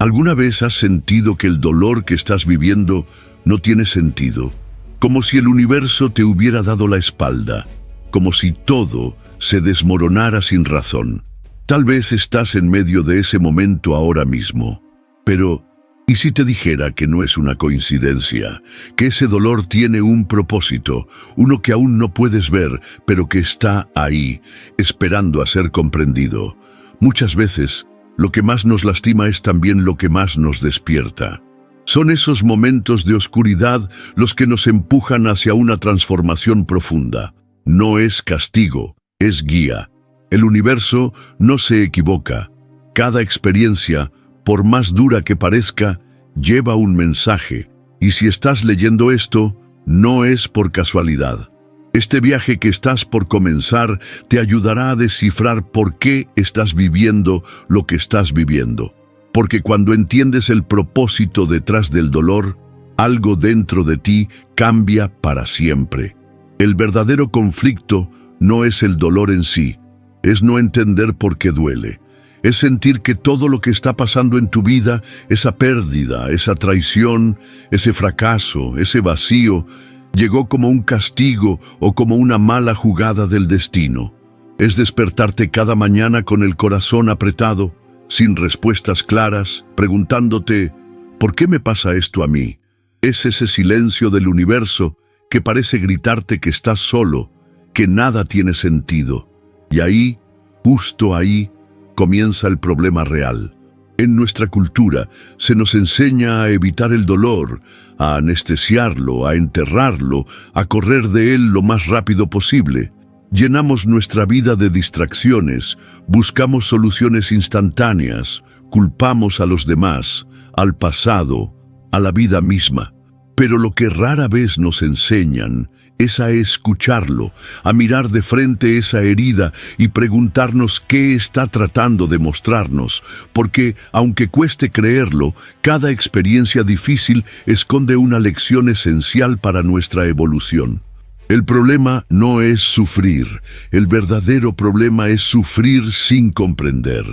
¿Alguna vez has sentido que el dolor que estás viviendo no tiene sentido? Como si el universo te hubiera dado la espalda, como si todo se desmoronara sin razón. Tal vez estás en medio de ese momento ahora mismo. Pero, ¿y si te dijera que no es una coincidencia? Que ese dolor tiene un propósito, uno que aún no puedes ver, pero que está ahí, esperando a ser comprendido. Muchas veces, lo que más nos lastima es también lo que más nos despierta. Son esos momentos de oscuridad los que nos empujan hacia una transformación profunda. No es castigo, es guía. El universo no se equivoca. Cada experiencia, por más dura que parezca, lleva un mensaje. Y si estás leyendo esto, no es por casualidad. Este viaje que estás por comenzar te ayudará a descifrar por qué estás viviendo lo que estás viviendo. Porque cuando entiendes el propósito detrás del dolor, algo dentro de ti cambia para siempre. El verdadero conflicto no es el dolor en sí, es no entender por qué duele. Es sentir que todo lo que está pasando en tu vida, esa pérdida, esa traición, ese fracaso, ese vacío, llegó como un castigo o como una mala jugada del destino. Es despertarte cada mañana con el corazón apretado, sin respuestas claras, preguntándote, ¿por qué me pasa esto a mí? Es ese silencio del universo que parece gritarte que estás solo, que nada tiene sentido. Y ahí, justo ahí, comienza el problema real. En nuestra cultura se nos enseña a evitar el dolor, a anestesiarlo, a enterrarlo, a correr de él lo más rápido posible. Llenamos nuestra vida de distracciones, buscamos soluciones instantáneas, culpamos a los demás, al pasado, a la vida misma. Pero lo que rara vez nos enseñan es a escucharlo, a mirar de frente esa herida y preguntarnos qué está tratando de mostrarnos, porque, aunque cueste creerlo, cada experiencia difícil esconde una lección esencial para nuestra evolución. El problema no es sufrir, el verdadero problema es sufrir sin comprender.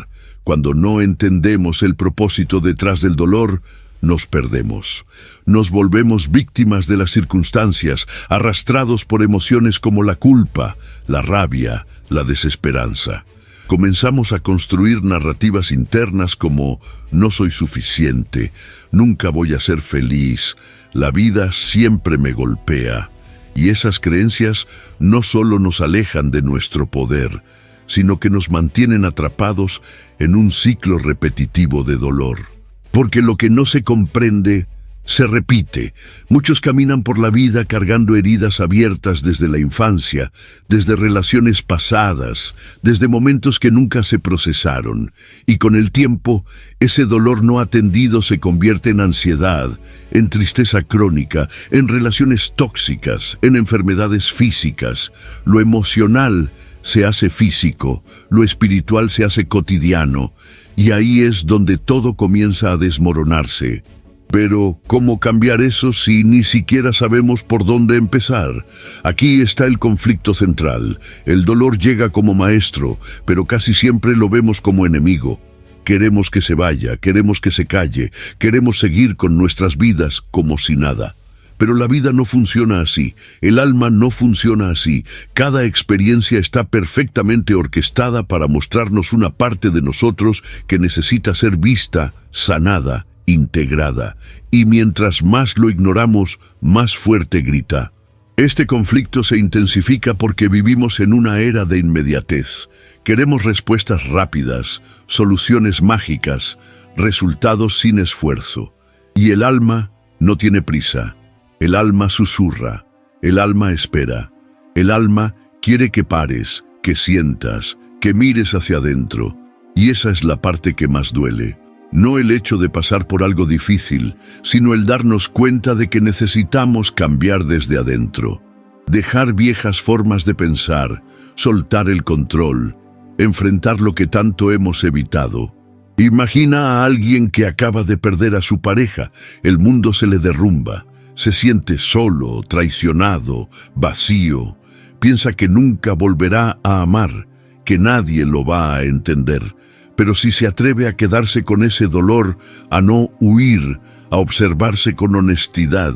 Cuando no entendemos el propósito detrás del dolor, nos perdemos. Nos volvemos víctimas de las circunstancias, arrastrados por emociones como la culpa, la rabia, la desesperanza. Comenzamos a construir narrativas internas como no soy suficiente, nunca voy a ser feliz, la vida siempre me golpea. Y esas creencias no solo nos alejan de nuestro poder, sino que nos mantienen atrapados en un ciclo repetitivo de dolor. Porque lo que no se comprende se repite. Muchos caminan por la vida cargando heridas abiertas desde la infancia, desde relaciones pasadas, desde momentos que nunca se procesaron. Y con el tiempo, ese dolor no atendido se convierte en ansiedad, en tristeza crónica, en relaciones tóxicas, en enfermedades físicas. Lo emocional se hace físico, lo espiritual se hace cotidiano. Y ahí es donde todo comienza a desmoronarse. Pero, ¿cómo cambiar eso si ni siquiera sabemos por dónde empezar? Aquí está el conflicto central. El dolor llega como maestro, pero casi siempre lo vemos como enemigo. Queremos que se vaya, queremos que se calle, queremos seguir con nuestras vidas como si nada. Pero la vida no funciona así, el alma no funciona así. Cada experiencia está perfectamente orquestada para mostrarnos una parte de nosotros que necesita ser vista, sanada, integrada. Y mientras más lo ignoramos, más fuerte grita. Este conflicto se intensifica porque vivimos en una era de inmediatez. Queremos respuestas rápidas, soluciones mágicas, resultados sin esfuerzo. Y el alma no tiene prisa. El alma susurra, el alma espera, el alma quiere que pares, que sientas, que mires hacia adentro. Y esa es la parte que más duele. No el hecho de pasar por algo difícil, sino el darnos cuenta de que necesitamos cambiar desde adentro. Dejar viejas formas de pensar, soltar el control, enfrentar lo que tanto hemos evitado. Imagina a alguien que acaba de perder a su pareja, el mundo se le derrumba. Se siente solo, traicionado, vacío. Piensa que nunca volverá a amar, que nadie lo va a entender. Pero si se atreve a quedarse con ese dolor, a no huir, a observarse con honestidad,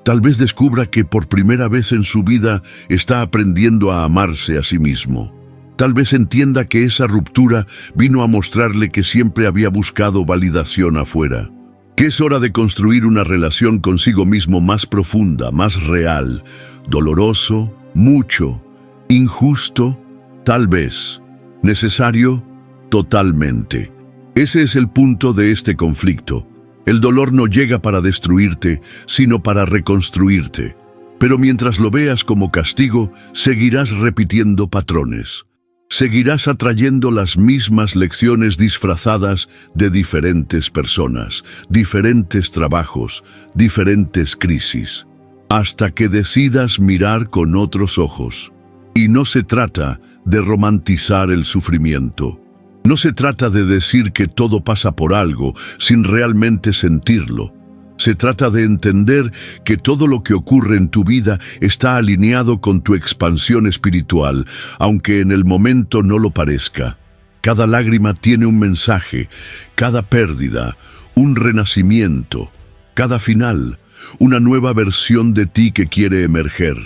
tal vez descubra que por primera vez en su vida está aprendiendo a amarse a sí mismo. Tal vez entienda que esa ruptura vino a mostrarle que siempre había buscado validación afuera. Que es hora de construir una relación consigo mismo más profunda, más real. Doloroso, mucho. Injusto, tal vez. Necesario, totalmente. Ese es el punto de este conflicto. El dolor no llega para destruirte, sino para reconstruirte. Pero mientras lo veas como castigo, seguirás repitiendo patrones. Seguirás atrayendo las mismas lecciones disfrazadas de diferentes personas, diferentes trabajos, diferentes crisis, hasta que decidas mirar con otros ojos. Y no se trata de romantizar el sufrimiento. No se trata de decir que todo pasa por algo sin realmente sentirlo. Se trata de entender que todo lo que ocurre en tu vida está alineado con tu expansión espiritual, aunque en el momento no lo parezca. Cada lágrima tiene un mensaje, cada pérdida, un renacimiento, cada final, una nueva versión de ti que quiere emerger.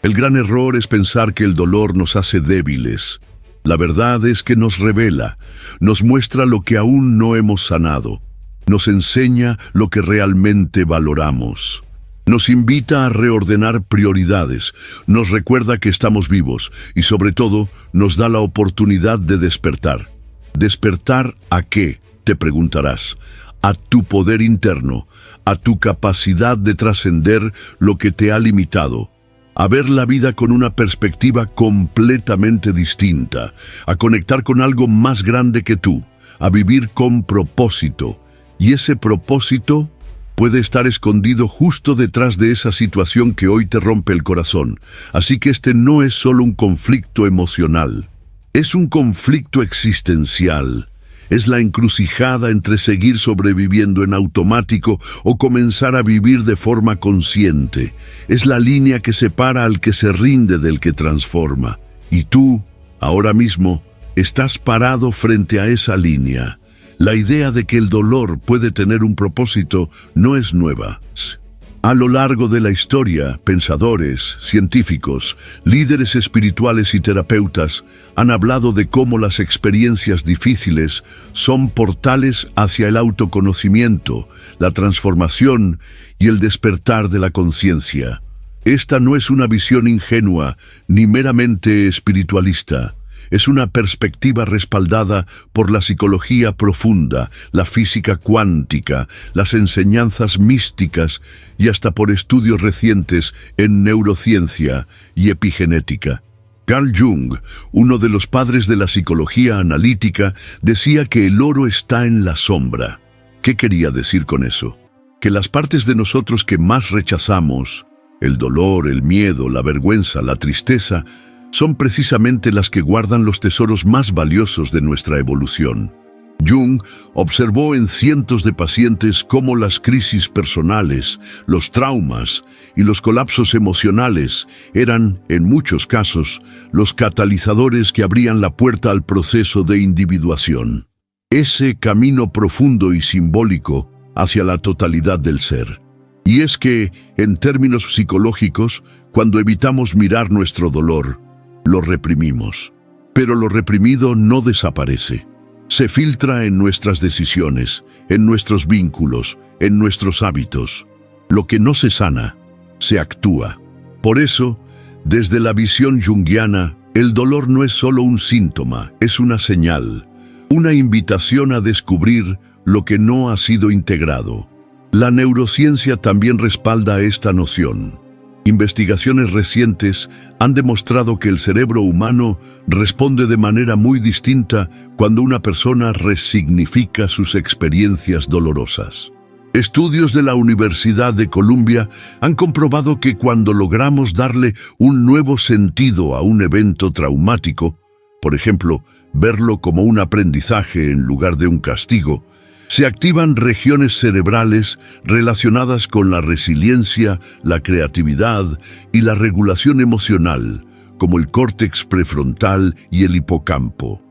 El gran error es pensar que el dolor nos hace débiles. La verdad es que nos revela, nos muestra lo que aún no hemos sanado. Nos enseña lo que realmente valoramos. Nos invita a reordenar prioridades, nos recuerda que estamos vivos y sobre todo nos da la oportunidad de despertar. ¿Despertar a qué?, te preguntarás. A tu poder interno, a tu capacidad de trascender lo que te ha limitado, a ver la vida con una perspectiva completamente distinta, a conectar con algo más grande que tú, a vivir con propósito. Y ese propósito puede estar escondido justo detrás de esa situación que hoy te rompe el corazón. Así que este no es solo un conflicto emocional, es un conflicto existencial. Es la encrucijada entre seguir sobreviviendo en automático o comenzar a vivir de forma consciente. Es la línea que separa al que se rinde del que transforma. Y tú, ahora mismo, estás parado frente a esa línea. La idea de que el dolor puede tener un propósito no es nueva. A lo largo de la historia, pensadores, científicos, líderes espirituales y terapeutas han hablado de cómo las experiencias difíciles son portales hacia el autoconocimiento, la transformación y el despertar de la conciencia. Esta no es una visión ingenua ni meramente espiritualista. Es una perspectiva respaldada por la psicología profunda, la física cuántica, las enseñanzas místicas y hasta por estudios recientes en neurociencia y epigenética. Carl Jung, uno de los padres de la psicología analítica, decía que el oro está en la sombra. ¿Qué quería decir con eso? Que las partes de nosotros que más rechazamos, el dolor, el miedo, la vergüenza, la tristeza, son precisamente las que guardan los tesoros más valiosos de nuestra evolución. Jung observó en cientos de pacientes cómo las crisis personales, los traumas y los colapsos emocionales eran, en muchos casos, los catalizadores que abrían la puerta al proceso de individuación. Ese camino profundo y simbólico hacia la totalidad del ser. Y es que, en términos psicológicos, cuando evitamos mirar nuestro dolor, lo reprimimos. Pero lo reprimido no desaparece. Se filtra en nuestras decisiones, en nuestros vínculos, en nuestros hábitos. Lo que no se sana, se actúa. Por eso, desde la visión junguiana, el dolor no es solo un síntoma, es una señal, una invitación a descubrir lo que no ha sido integrado. La neurociencia también respalda esta noción. Investigaciones recientes han demostrado que el cerebro humano responde de manera muy distinta cuando una persona resignifica sus experiencias dolorosas. Estudios de la Universidad de Columbia han comprobado que cuando logramos darle un nuevo sentido a un evento traumático, por ejemplo, verlo como un aprendizaje en lugar de un castigo, se activan regiones cerebrales relacionadas con la resiliencia, la creatividad y la regulación emocional, como el córtex prefrontal y el hipocampo.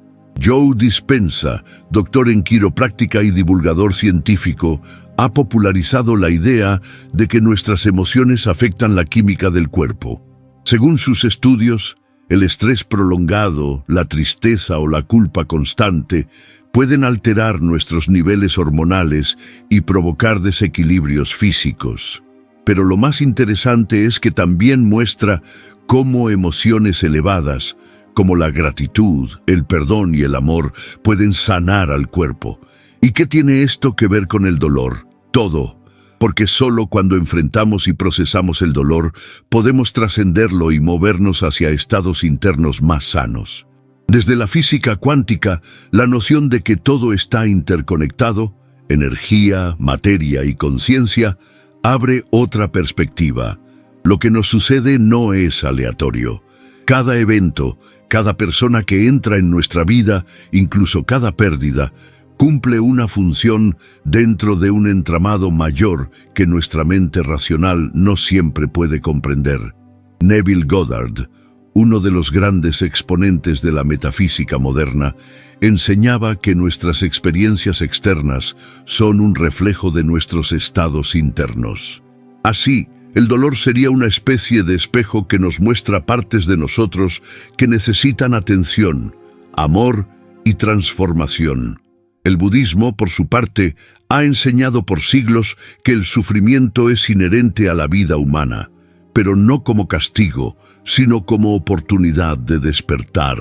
Joe Dispenza, doctor en quiropráctica y divulgador científico, ha popularizado la idea de que nuestras emociones afectan la química del cuerpo. Según sus estudios, el estrés prolongado, la tristeza o la culpa constante pueden alterar nuestros niveles hormonales y provocar desequilibrios físicos. Pero lo más interesante es que también muestra cómo emociones elevadas, como la gratitud, el perdón y el amor, pueden sanar al cuerpo. ¿Y qué tiene esto que ver con el dolor? Todo, porque solo cuando enfrentamos y procesamos el dolor podemos trascenderlo y movernos hacia estados internos más sanos. Desde la física cuántica, la noción de que todo está interconectado, energía, materia y conciencia, abre otra perspectiva. Lo que nos sucede no es aleatorio. Cada evento, cada persona que entra en nuestra vida, incluso cada pérdida, cumple una función dentro de un entramado mayor que nuestra mente racional no siempre puede comprender. Neville Goddard, uno de los grandes exponentes de la metafísica moderna, enseñaba que nuestras experiencias externas son un reflejo de nuestros estados internos. Así, el dolor sería una especie de espejo que nos muestra partes de nosotros que necesitan atención, amor y transformación. El budismo, por su parte, ha enseñado por siglos que el sufrimiento es inherente a la vida humana, pero no como castigo, sino como oportunidad de despertar.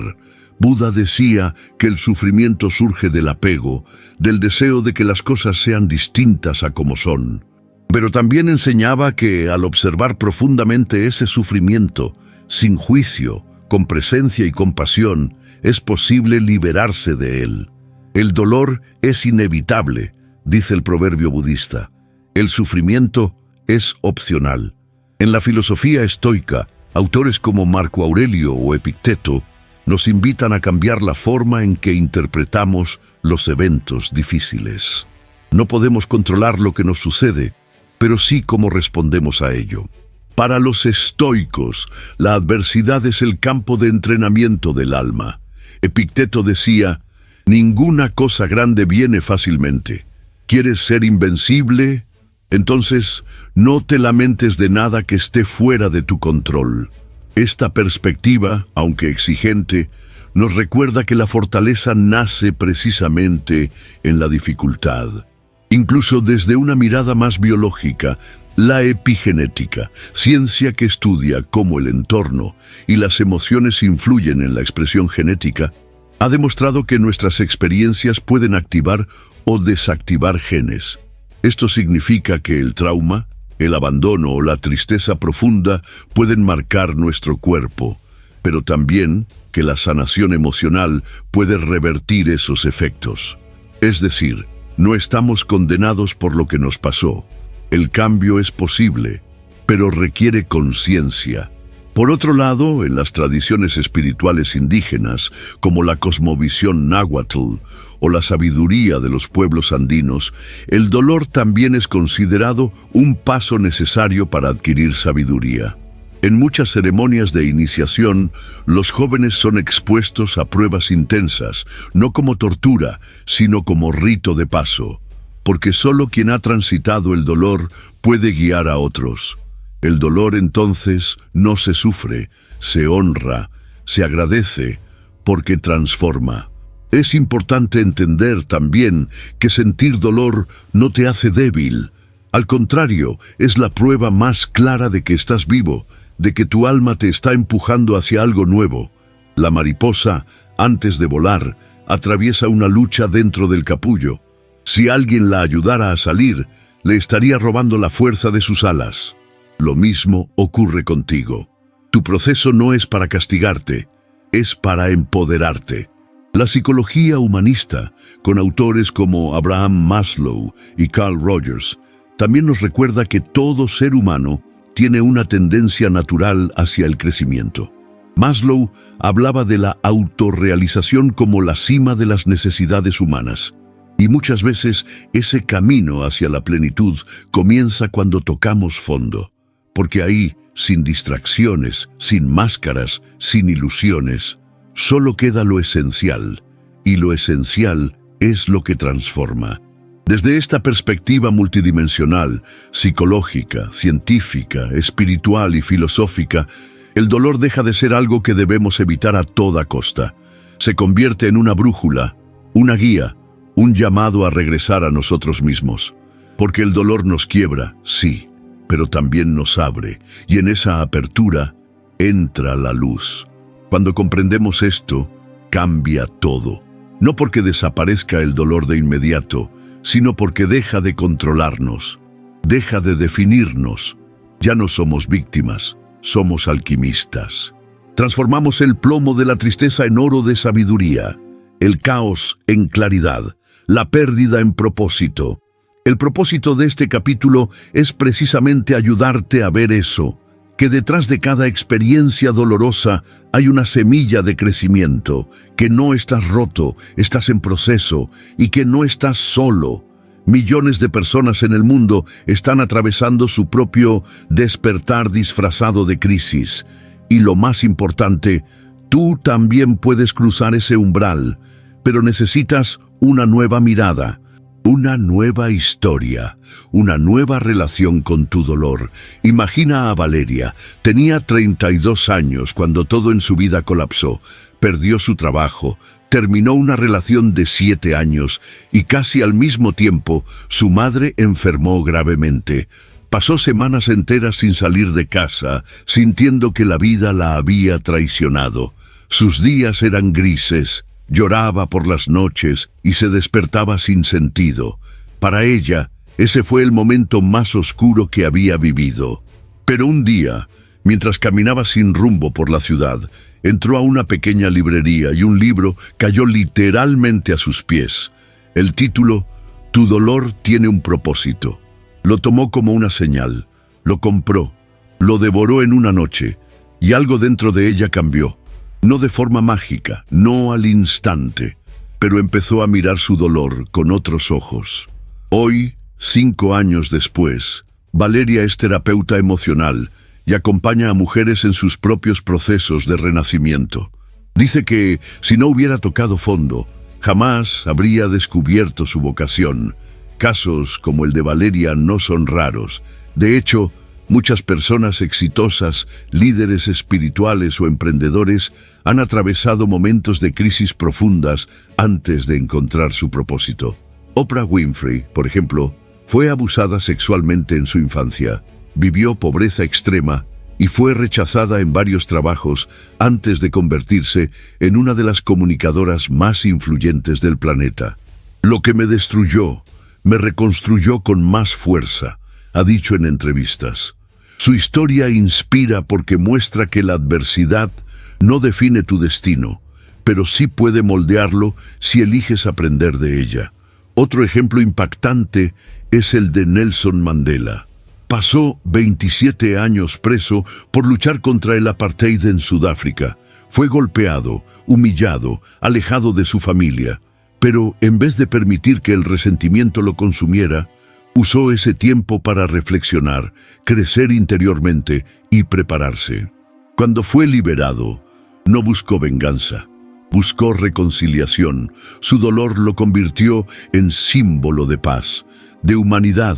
Buda decía que el sufrimiento surge del apego, del deseo de que las cosas sean distintas a como son. Pero también enseñaba que al observar profundamente ese sufrimiento, sin juicio, con presencia y compasión, es posible liberarse de él. El dolor es inevitable, dice el proverbio budista. El sufrimiento es opcional. En la filosofía estoica, autores como Marco Aurelio o Epicteto nos invitan a cambiar la forma en que interpretamos los eventos difíciles. No podemos controlar lo que nos sucede, pero sí cómo respondemos a ello. Para los estoicos, la adversidad es el campo de entrenamiento del alma. Epicteto decía: ninguna cosa grande viene fácilmente. ¿Quieres ser invencible? Entonces, no te lamentes de nada que esté fuera de tu control. Esta perspectiva, aunque exigente, nos recuerda que la fortaleza nace precisamente en la dificultad. Incluso desde una mirada más biológica, la epigenética, ciencia que estudia cómo el entorno y las emociones influyen en la expresión genética, ha demostrado que nuestras experiencias pueden activar o desactivar genes. Esto significa que el trauma, el abandono o la tristeza profunda pueden marcar nuestro cuerpo, pero también que la sanación emocional puede revertir esos efectos. Es decir, no estamos condenados por lo que nos pasó. El cambio es posible, pero requiere conciencia. Por otro lado, en las tradiciones espirituales indígenas, como la cosmovisión náhuatl o la sabiduría de los pueblos andinos, el dolor también es considerado un paso necesario para adquirir sabiduría. En muchas ceremonias de iniciación, los jóvenes son expuestos a pruebas intensas, no como tortura, sino como rito de paso, porque solo quien ha transitado el dolor puede guiar a otros. El dolor entonces no se sufre, se honra, se agradece, porque transforma. Es importante entender también que sentir dolor no te hace débil. Al contrario, es la prueba más clara de que estás vivo, de que tu alma te está empujando hacia algo nuevo. La mariposa, antes de volar, atraviesa una lucha dentro del capullo. Si alguien la ayudara a salir, le estaría robando la fuerza de sus alas. Lo mismo ocurre contigo. Tu proceso no es para castigarte, es para empoderarte. La psicología humanista, con autores como Abraham Maslow y Carl Rogers, también nos recuerda que todo ser humano tiene una tendencia natural hacia el crecimiento. Maslow hablaba de la autorrealización como la cima de las necesidades humanas. Y muchas veces ese camino hacia la plenitud comienza cuando tocamos fondo. Porque ahí, sin distracciones, sin máscaras, sin ilusiones, solo queda lo esencial, y lo esencial es lo que transforma. Desde esta perspectiva multidimensional, psicológica, científica, espiritual y filosófica, el dolor deja de ser algo que debemos evitar a toda costa. Se convierte en una brújula, una guía, un llamado a regresar a nosotros mismos. Porque el dolor nos quiebra, sí, pero también nos abre, y en esa apertura entra la luz. Cuando comprendemos esto, cambia todo. No porque desaparezca el dolor de inmediato, sino porque deja de controlarnos, deja de definirnos. Ya no somos víctimas, somos alquimistas. Transformamos el plomo de la tristeza en oro de sabiduría, el caos en claridad, la pérdida en propósito. El propósito de este capítulo es precisamente ayudarte a ver eso, que detrás de cada experiencia dolorosa hay una semilla de crecimiento, que no estás roto, estás en proceso y que no estás solo. Millones de personas en el mundo están atravesando su propio despertar disfrazado de crisis. Y lo más importante, tú también puedes cruzar ese umbral, pero necesitas una nueva mirada. Una nueva historia, una nueva relación con tu dolor. Imagina a Valeria. Tenía 32 años cuando todo en su vida colapsó. Perdió su trabajo, terminó una relación de 7 años y casi al mismo tiempo su madre enfermó gravemente. Pasó semanas enteras sin salir de casa, sintiendo que la vida la había traicionado. Sus días eran grises. Lloraba por las noches y se despertaba sin sentido. Para ella, ese fue el momento más oscuro que había vivido. Pero un día, mientras caminaba sin rumbo por la ciudad, entró a una pequeña librería y un libro cayó literalmente a sus pies. El título, Tu dolor tiene un propósito. Lo tomó como una señal, lo compró, lo devoró en una noche y algo dentro de ella cambió. No de forma mágica, no al instante, pero empezó a mirar su dolor con otros ojos. Hoy, 5 años después, Valeria es terapeuta emocional y acompaña a mujeres en sus propios procesos de renacimiento. Dice que, si no hubiera tocado fondo, jamás habría descubierto su vocación. Casos como el de Valeria no son raros. De hecho, muchas personas exitosas, líderes espirituales o emprendedores han atravesado momentos de crisis profundas antes de encontrar su propósito. Oprah Winfrey, por ejemplo, fue abusada sexualmente en su infancia, vivió pobreza extrema y fue rechazada en varios trabajos antes de convertirse en una de las comunicadoras más influyentes del planeta. Lo que me destruyó, me reconstruyó con más fuerza, ha dicho en entrevistas. Su historia inspira porque muestra que la adversidad no define tu destino, pero sí puede moldearlo si eliges aprender de ella. Otro ejemplo impactante es el de Nelson Mandela. Pasó 27 años preso por luchar contra el apartheid en Sudáfrica. Fue golpeado, humillado, alejado de su familia, pero en vez de permitir que el resentimiento lo consumiera, usó ese tiempo para reflexionar, crecer interiormente y prepararse. Cuando fue liberado, no buscó venganza, buscó reconciliación. Su dolor lo convirtió en símbolo de paz, de humanidad,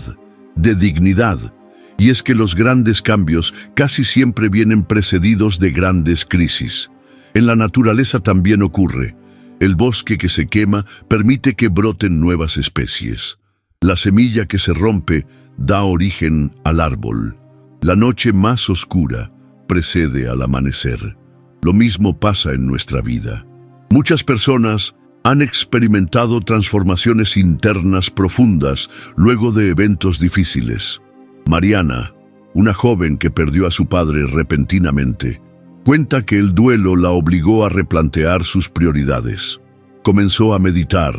de dignidad. Y es que los grandes cambios casi siempre vienen precedidos de grandes crisis. En la naturaleza también ocurre. El bosque que se quema permite que broten nuevas especies. La semilla que se rompe da origen al árbol. La noche más oscura precede al amanecer. Lo mismo pasa en nuestra vida. Muchas personas han experimentado transformaciones internas profundas luego de eventos difíciles. Mariana, una joven que perdió a su padre repentinamente, cuenta que el duelo la obligó a replantear sus prioridades. Comenzó a meditar,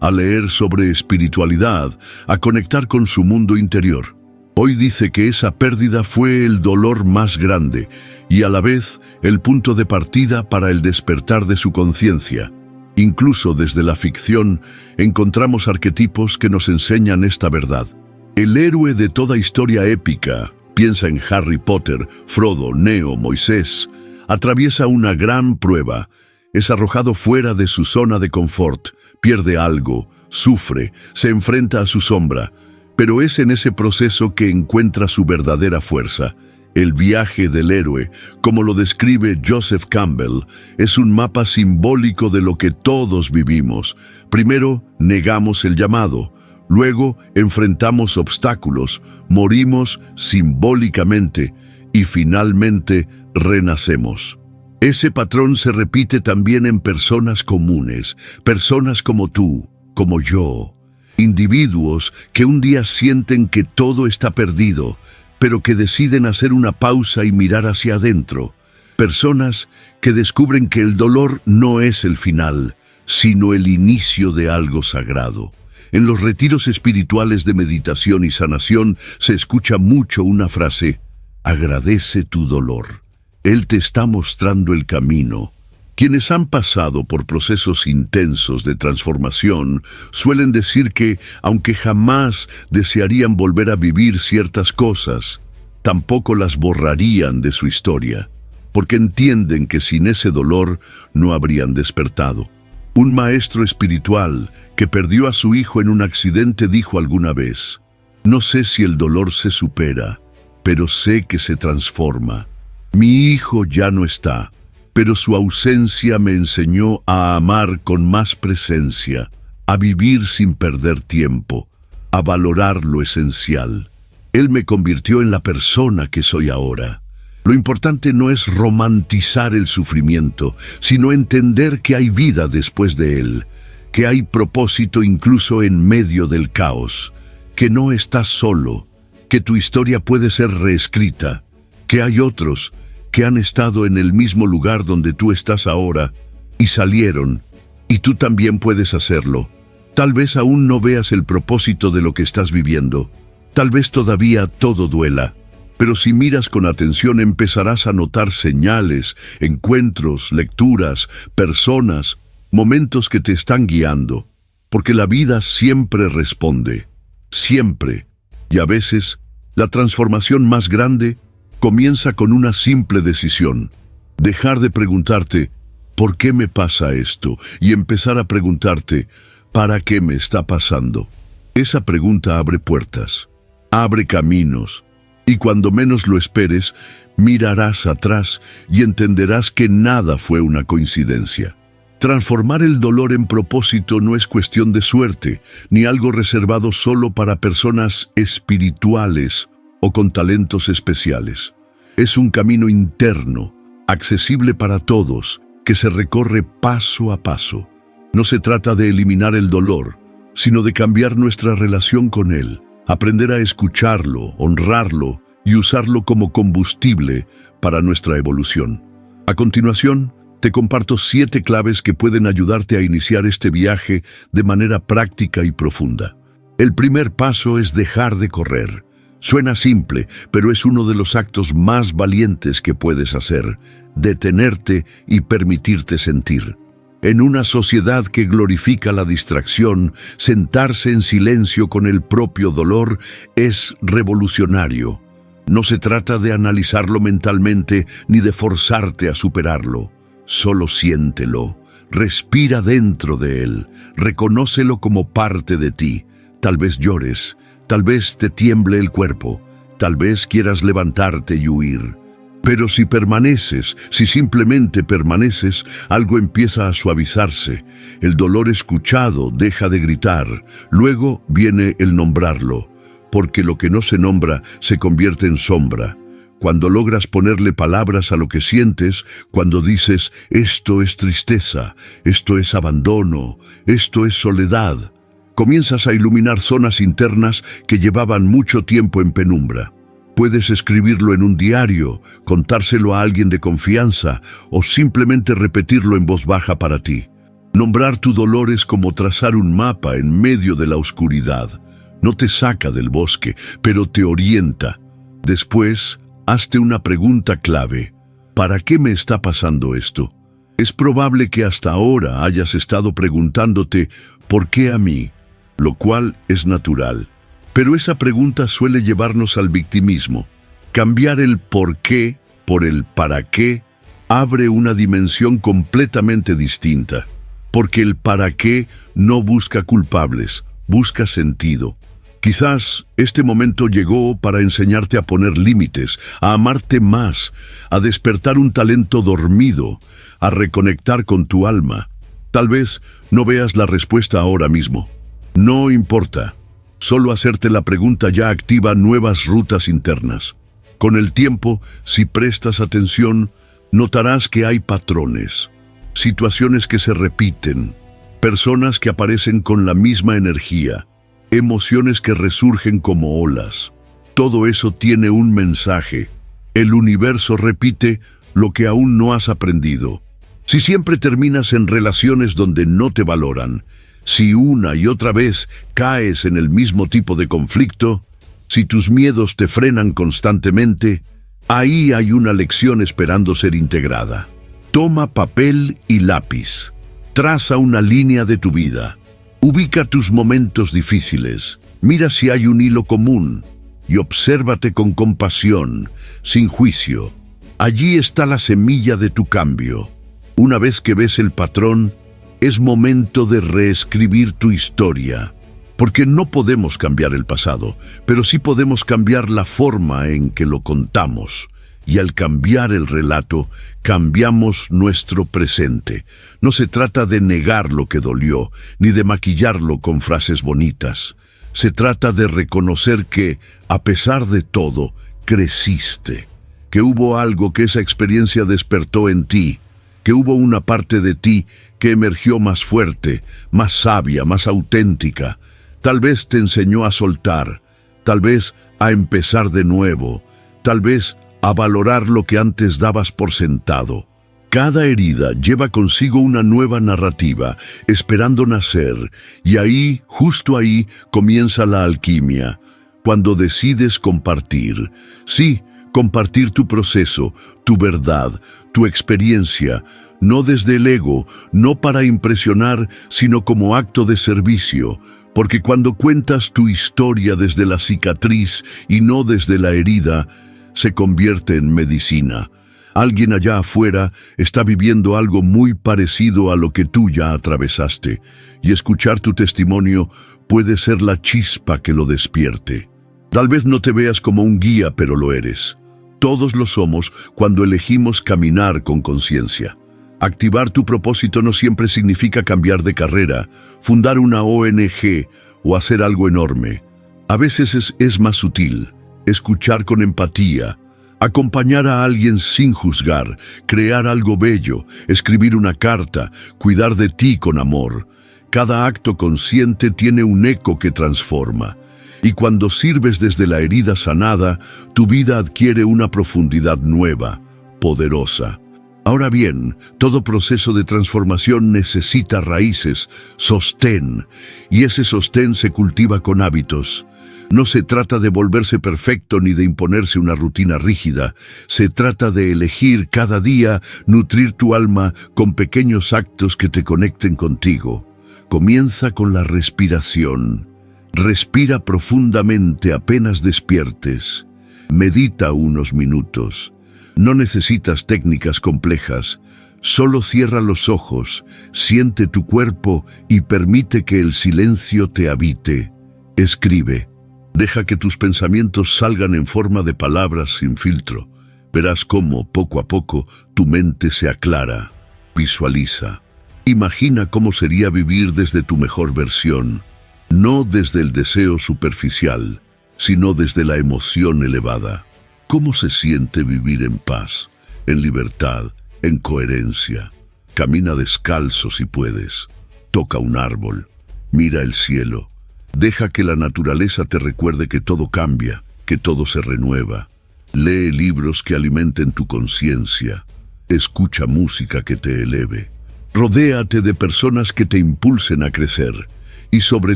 a leer sobre espiritualidad, a conectar con su mundo interior. Hoy dice que esa pérdida fue el dolor más grande y a la vez el punto de partida para el despertar de su conciencia. Incluso desde la ficción encontramos arquetipos que nos enseñan esta verdad. El héroe de toda historia épica, piensa en Harry Potter, Frodo, Neo, Moisés, atraviesa una gran prueba. Es arrojado fuera de su zona de confort, pierde algo, sufre, se enfrenta a su sombra, pero es en ese proceso que encuentra su verdadera fuerza. El viaje del héroe, como lo describe Joseph Campbell, es un mapa simbólico de lo que todos vivimos. Primero, negamos el llamado. Luego, enfrentamos obstáculos, morimos simbólicamente y finalmente renacemos. Ese patrón se repite también en personas comunes, personas como tú, como yo. Individuos que un día sienten que todo está perdido, pero que deciden hacer una pausa y mirar hacia adentro. Personas que descubren que el dolor no es el final, sino el inicio de algo sagrado. En los retiros espirituales de meditación y sanación se escucha mucho una frase: agradece tu dolor. Él te está mostrando el camino. Quienes han pasado por procesos intensos de transformación suelen decir que, aunque jamás desearían volver a vivir ciertas cosas, tampoco las borrarían de su historia, porque entienden que sin ese dolor no habrían despertado. Un maestro espiritual que perdió a su hijo en un accidente dijo alguna vez: no sé si el dolor se supera, pero sé que se transforma. Mi hijo ya no está, pero su ausencia me enseñó a amar con más presencia, a vivir sin perder tiempo, a valorar lo esencial. Él me convirtió en la persona que soy ahora. Lo importante no es romantizar el sufrimiento, sino entender que hay vida después de él, que hay propósito incluso en medio del caos, que no estás solo, que tu historia puede ser reescrita, que hay otros que han estado en el mismo lugar donde tú estás ahora y salieron, y tú también puedes hacerlo. Tal vez aún no veas el propósito de lo que estás viviendo, tal vez todavía todo duela, pero si miras con atención empezarás a notar señales, encuentros, lecturas, personas, momentos que te están guiando, porque la vida siempre responde, siempre, y a veces la transformación más grande comienza con una simple decisión: dejar de preguntarte ¿por qué me pasa esto? Y empezar a preguntarte ¿para qué me está pasando? Esa pregunta abre puertas, abre caminos, y cuando menos lo esperes, mirarás atrás y entenderás que nada fue una coincidencia. Transformar el dolor en propósito no es cuestión de suerte, ni algo reservado solo para personas espirituales o con talentos especiales. Es un camino interno, accesible para todos, que se recorre paso a paso. No se trata de eliminar el dolor, sino de cambiar nuestra relación con él, aprender a escucharlo, honrarlo y usarlo como combustible para nuestra evolución. A continuación, te comparto 7 claves que pueden ayudarte a iniciar este viaje de manera práctica y profunda. El primer paso es dejar de correr. Suena simple, pero es uno de los actos más valientes que puedes hacer: detenerte y permitirte sentir. En una sociedad que glorifica la distracción, sentarse en silencio con el propio dolor es revolucionario. No se trata de analizarlo mentalmente ni de forzarte a superarlo. Solo siéntelo, respira dentro de él, reconócelo como parte de ti. Tal vez llores, tal vez te tiemble el cuerpo, tal vez quieras levantarte y huir. Pero si permaneces, si simplemente permaneces, algo empieza a suavizarse. El dolor escuchado deja de gritar, luego viene el nombrarlo, porque lo que no se nombra se convierte en sombra. Cuando logras ponerle palabras a lo que sientes, cuando dices, esto es tristeza, esto es abandono, esto es soledad, comienzas a iluminar zonas internas que llevaban mucho tiempo en penumbra. Puedes escribirlo en un diario, contárselo a alguien de confianza o simplemente repetirlo en voz baja para ti. Nombrar tu dolor es como trazar un mapa en medio de la oscuridad. No te saca del bosque, pero te orienta. Después, hazte una pregunta clave: ¿para qué me está pasando esto? Es probable que hasta ahora hayas estado preguntándote ¿por qué a mí? Lo cual es natural. Pero esa pregunta suele llevarnos al victimismo. Cambiar el por qué por el para qué abre una dimensión completamente distinta, porque el para qué no busca culpables, busca sentido. Quizás este momento llegó para enseñarte a poner límites, a amarte más, a despertar un talento dormido, a reconectar con tu alma. Tal vez no veas la respuesta ahora mismo. No importa. Solo hacerte la pregunta ya activa nuevas rutas internas. Con el tiempo, si prestas atención, notarás que hay patrones, situaciones que se repiten, personas que aparecen con la misma energía, emociones que resurgen como olas. Todo eso tiene un mensaje. El universo repite lo que aún no has aprendido. Si siempre terminas en relaciones donde no te valoran, si una y otra vez caes en el mismo tipo de conflicto, si tus miedos te frenan constantemente, ahí hay una lección esperando ser integrada. Toma papel y lápiz. Traza una línea de tu vida. Ubica tus momentos difíciles. Mira si hay un hilo común y obsérvate con compasión, sin juicio. Allí está la semilla de tu cambio. Una vez que ves el patrón, es momento de reescribir tu historia. Porque no podemos cambiar el pasado, pero sí podemos cambiar la forma en que lo contamos. Y al cambiar el relato, cambiamos nuestro presente. No se trata de negar lo que dolió, ni de maquillarlo con frases bonitas. Se trata de reconocer que, a pesar de todo, creciste. Que hubo algo que esa experiencia despertó en ti. Que hubo una parte de ti que emergió más fuerte, más sabia, más auténtica. Tal vez te enseñó a soltar, tal vez a empezar de nuevo, tal vez a valorar lo que antes dabas por sentado. Cada herida lleva consigo una nueva narrativa, esperando nacer, y ahí, justo ahí, comienza la alquimia, cuando decides compartir. Sí, compartir tu proceso, tu verdad, tu experiencia, no desde el ego, no para impresionar, sino como acto de servicio, porque cuando cuentas tu historia desde la cicatriz y no desde la herida, se convierte en medicina. Alguien allá afuera está viviendo algo muy parecido a lo que tú ya atravesaste, y escuchar tu testimonio puede ser la chispa que lo despierte. Tal vez no te veas como un guía, pero lo eres. Todos lo somos cuando elegimos caminar con conciencia. Activar tu propósito no siempre significa cambiar de carrera, fundar una ONG o hacer algo enorme. A veces es más sutil, escuchar con empatía, acompañar a alguien sin juzgar, crear algo bello, escribir una carta, cuidar de ti con amor. Cada acto consciente tiene un eco que transforma. Y cuando sirves desde la herida sanada, tu vida adquiere una profundidad nueva, poderosa. Ahora bien, todo proceso de transformación necesita raíces, sostén, y ese sostén se cultiva con hábitos. No se trata de volverse perfecto ni de imponerse una rutina rígida. Se trata de elegir cada día nutrir tu alma con pequeños actos que te conecten contigo. Comienza con la respiración. Respira profundamente apenas despiertes. Medita unos minutos. No necesitas técnicas complejas. Solo cierra los ojos, siente tu cuerpo y permite que el silencio te habite. Escribe. Deja que tus pensamientos salgan en forma de palabras sin filtro. Verás cómo, poco a poco, tu mente se aclara. Visualiza. Imagina cómo sería vivir desde tu mejor versión. No desde el deseo superficial, sino desde la emoción elevada. ¿Cómo se siente vivir en paz, en libertad, en coherencia? Camina descalzo si puedes. Toca un árbol. Mira el cielo. Deja que la naturaleza te recuerde que todo cambia, que todo se renueva. Lee libros que alimenten tu conciencia. Escucha música que te eleve. Rodéate de personas que te impulsen a crecer. Y sobre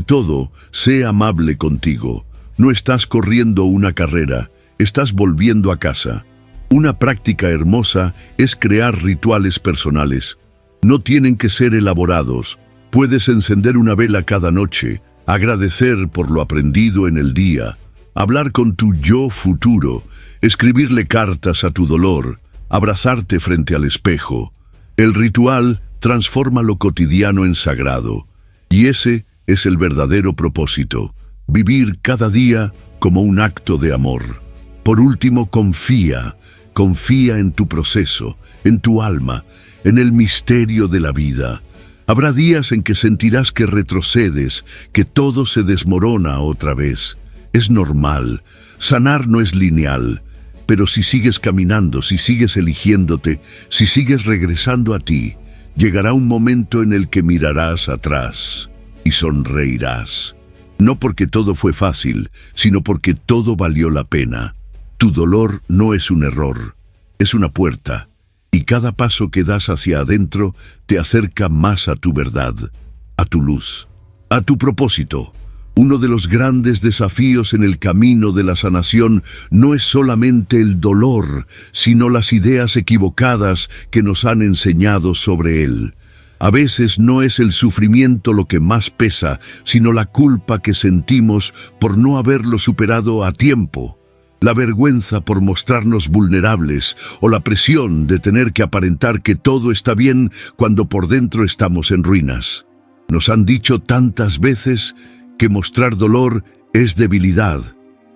todo, sé amable contigo. No estás corriendo una carrera, estás volviendo a casa. Una práctica hermosa es crear rituales personales. No tienen que ser elaborados. Puedes encender una vela cada noche, agradecer por lo aprendido en el día, hablar con tu yo futuro, escribirle cartas a tu dolor, abrazarte frente al espejo. El ritual transforma lo cotidiano en sagrado, y ese es el verdadero propósito, vivir cada día como un acto de amor. Por último, confía en tu proceso, en tu alma, en el misterio de la vida. Habrá días en que sentirás que retrocedes, que todo se desmorona otra vez. Es normal, sanar no es lineal, pero si sigues caminando, si sigues eligiéndote, si sigues regresando a ti, llegará un momento en el que mirarás atrás y sonreirás. No porque todo fue fácil, sino porque todo valió la pena. Tu dolor no es un error, es una puerta, y cada paso que das hacia adentro te acerca más a tu verdad, a tu luz, a tu propósito. Uno de los grandes desafíos en el camino de la sanación no es solamente el dolor, sino las ideas equivocadas que nos han enseñado sobre él. A veces no es el sufrimiento lo que más pesa, sino la culpa que sentimos por no haberlo superado a tiempo. La vergüenza por mostrarnos vulnerables o la presión de tener que aparentar que todo está bien cuando por dentro estamos en ruinas. Nos han dicho tantas veces que mostrar dolor es debilidad,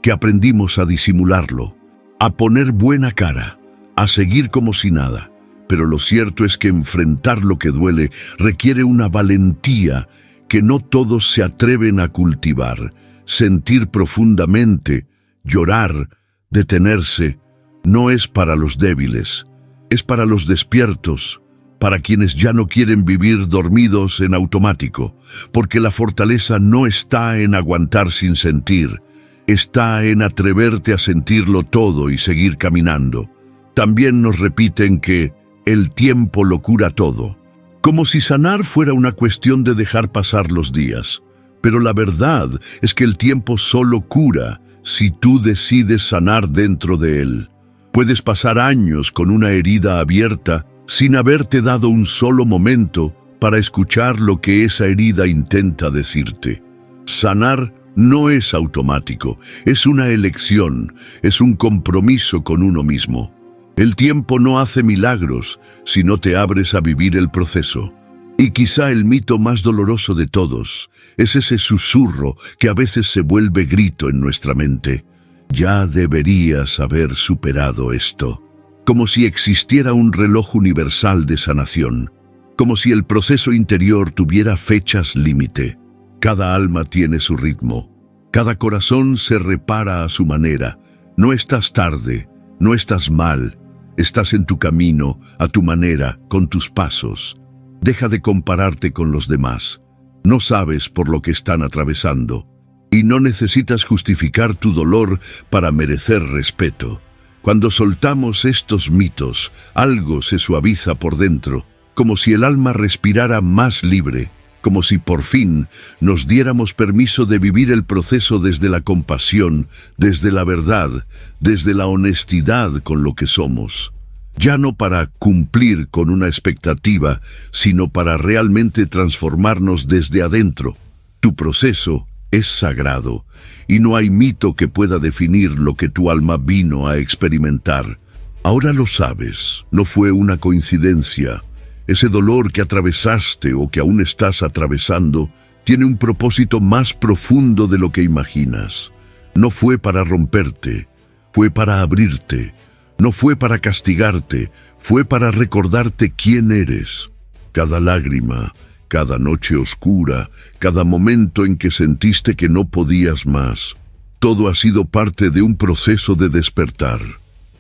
que aprendimos a disimularlo, a poner buena cara, a seguir como si nada. Pero lo cierto es que enfrentar lo que duele requiere una valentía que no todos se atreven a cultivar. Sentir profundamente, llorar, detenerse, no es para los débiles, es para los despiertos, para quienes ya no quieren vivir dormidos en automático, porque la fortaleza no está en aguantar sin sentir, está en atreverte a sentirlo todo y seguir caminando. También nos repiten que el tiempo lo cura todo, como si sanar fuera una cuestión de dejar pasar los días. Pero la verdad es que el tiempo solo cura si tú decides sanar dentro de él. Puedes pasar años con una herida abierta sin haberte dado un solo momento para escuchar lo que esa herida intenta decirte. Sanar no es automático, es una elección, es un compromiso con uno mismo. El tiempo no hace milagros si no te abres a vivir el proceso. Y quizá el mito más doloroso de todos es ese susurro que a veces se vuelve grito en nuestra mente. Ya deberías haber superado esto. Como si existiera un reloj universal de sanación. Como si el proceso interior tuviera fechas límite. Cada alma tiene su ritmo. Cada corazón se repara a su manera. No estás tarde, no estás mal. Estás en tu camino, a tu manera, con tus pasos. Deja de compararte con los demás. No sabes por lo que están atravesando. Y no necesitas justificar tu dolor para merecer respeto. Cuando soltamos estos mitos, algo se suaviza por dentro, como si el alma respirara más libre, como si por fin nos diéramos permiso de vivir el proceso desde la compasión, desde la verdad, desde la honestidad con lo que somos. Ya no para cumplir con una expectativa, sino para realmente transformarnos desde adentro. Tu proceso es sagrado, y no hay mito que pueda definir lo que tu alma vino a experimentar. Ahora lo sabes, no fue una coincidencia. Ese dolor que atravesaste o que aún estás atravesando tiene un propósito más profundo de lo que imaginas. No fue para romperte, fue para abrirte. No fue para castigarte, fue para recordarte quién eres. Cada lágrima, cada noche oscura, cada momento en que sentiste que no podías más. Todo ha sido parte de un proceso de despertar.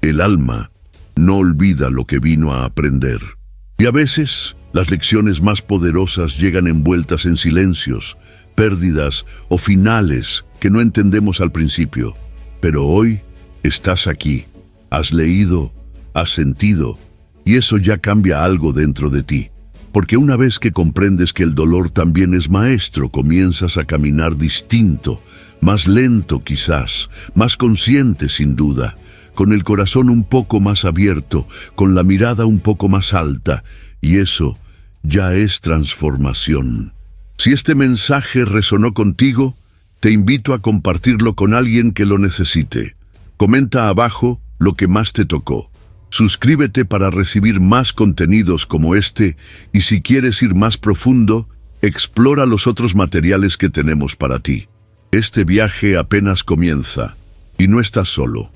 El alma no olvida lo que vino a aprender. Y a veces, las lecciones más poderosas llegan envueltas en silencios, pérdidas o finales que no entendemos al principio. Pero hoy estás aquí. Has leído, has sentido, y eso ya cambia algo dentro de ti. Porque una vez que comprendes que el dolor también es maestro, comienzas a caminar distinto, más lento quizás, más consciente sin duda, con el corazón un poco más abierto, con la mirada un poco más alta, y eso ya es transformación. Si este mensaje resonó contigo, te invito a compartirlo con alguien que lo necesite. Comenta abajo lo que más te tocó. Suscríbete para recibir más contenidos como este y si quieres ir más profundo, explora los otros materiales que tenemos para ti. Este viaje apenas comienza y no estás solo.